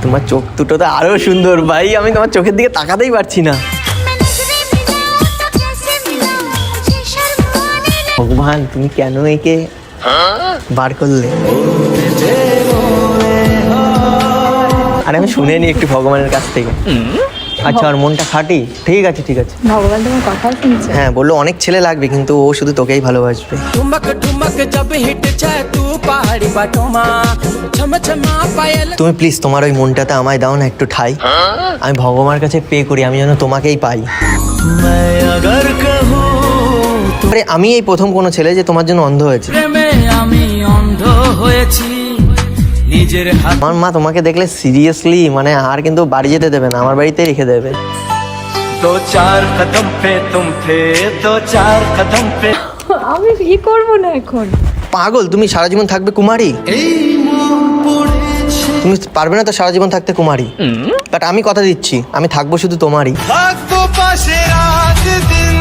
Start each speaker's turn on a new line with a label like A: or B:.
A: তোমার চোখ দুটো তো আরো সুন্দর ভাই, আমি তোমার চোখের দিকে তাকাতেই পারছি না। ভগবান তুমি কেন একে বার করলে? আরে আমি শুনে নি একটু ভগবানের কাছ থেকে। আচ্ছা, আর মনটা খাঁটি? ঠিক আছে ঠিক আছে।
B: ভগবান তোমার কথা শুনছে?
A: হ্যাঁ, বললো অনেক ছেলে লাগবে কিন্তু ও শুধু তোকেই ভালোবাসবে। তুমি প্লিজ তোমার ওই মনটাতে আমায় দাও না একটু ঠাই। আমি ভগবানের কাছে পে করি আমি যেন তোমাকেই পাই। আরে আমি এই প্রথম কোনো ছেলে যে তোমার জন্য অন্ধ হয়েছে।
C: আমি অন্ধ হয়েছি নিজের হাত।
A: আমার মা তোমাকে দেখলে সিরিয়াসলি মানে আর কিন্তু বাড়ি যেতে দেবে না, আমার বাড়িতে রেখে দেবে।
C: দো চার কদম পে তুম থে, দো চার কদম পে।
B: আমি কি করব না এখন?
A: পাগল, তুমি সারা জীবন থাকবে কুমারী? তুমি পারবে না তো সারা জীবন থাকতে কুমারী। বাট আমি কথা দিচ্ছি আমি থাকবো শুধু তোমারই।
C: থাকবো পাশে রাত দিন